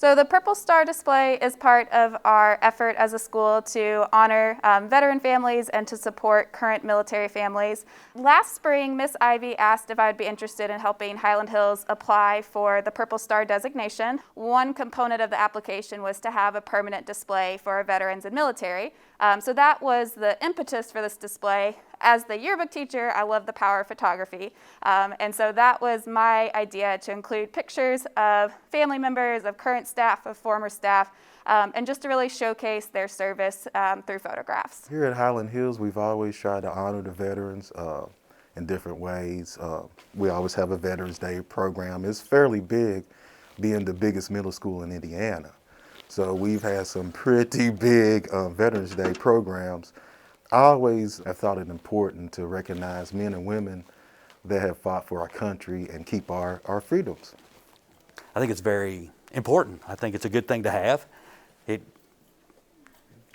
So the Purple Star display is part of our effort as a school to honor veteran families and to support current military families. Last spring, Miss Ivy asked if I would be interested in helping Highland Hills apply for the Purple Star designation. One component of the application was to have a permanent display for our veterans and military. So that was the impetus for this display. As the yearbook teacher, I love the power of photography. And so that was my idea, to include pictures of family members, of current staff, of former staff, and just to really showcase their service through photographs. Here at Highland Hills, we've always tried to honor the veterans in different ways. We always have a Veterans Day program. It's fairly big, being the biggest middle school in Indiana. So we've had some pretty big Veterans Day programs. I always have thought it important to recognize men and women that have fought for our country and keep our freedoms. I think it's very important. I think it's a good thing to have. It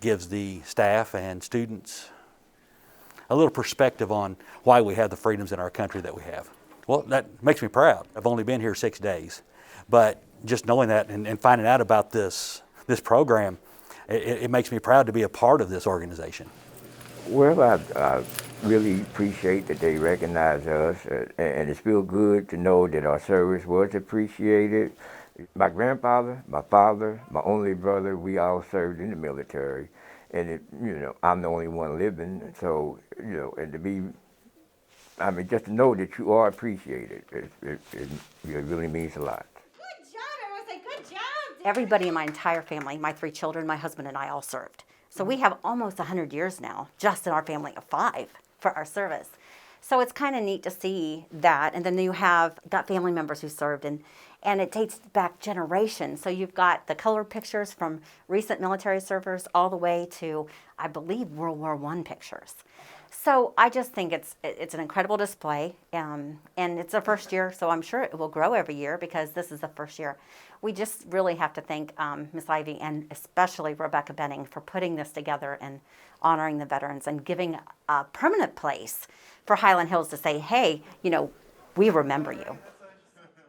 gives the staff and students a little perspective on why we have the freedoms in our country that we have. Well, that makes me proud. I've only been here 6 days, but just knowing that and finding out about this program, it makes me proud to be a part of this organization. Well, I really appreciate that they recognize us, and it feels good to know that our service was appreciated. My grandfather, my father, my only brother, we all served in the military, and I'm the only one living. So, and to be, just to know that you are appreciated, it really means a lot. Good job, everyone say good job. Everybody in my entire family, my 3 children, my husband and I all served. So we have almost 100 years now, just in our family of 5 for our service. So it's kind of neat to see that. And then you have got family members who served, and it dates back generations. So you've got the color pictures from recent military servers all the way to, I believe, World War I pictures. So I just think it's an incredible display, and it's the first year, so I'm sure it will grow every year because this is the first year. We just really have to thank Ms. Ivy and especially Rebecca Benning for putting this together and honoring the veterans and giving a permanent place for Highland Hills to say, hey, we remember you.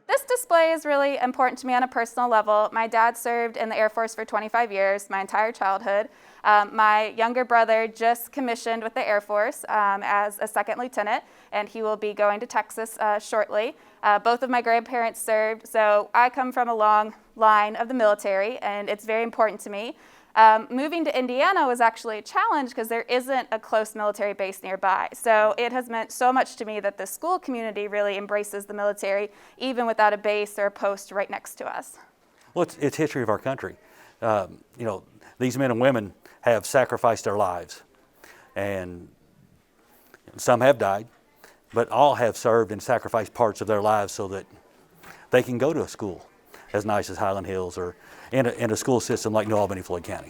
This display is really important to me on a personal level. My dad served in the Air Force for 25 years, my entire childhood. My younger brother just commissioned with the Air Force as a second lieutenant, and he will be going to Texas shortly. Both of my grandparents served, so I come from a long line of the military, and it's very important to me. Moving to Indiana was actually a challenge because there isn't a close military base nearby. So it has meant so much to me that the school community really embraces the military, even without a base or a post right next to us. Well, it's history of our country. These men and women have sacrificed their lives, and some have died, but all have served and sacrificed parts of their lives so that they can go to a school as nice as Highland Hills or in a school system like New Albany, Floyd County.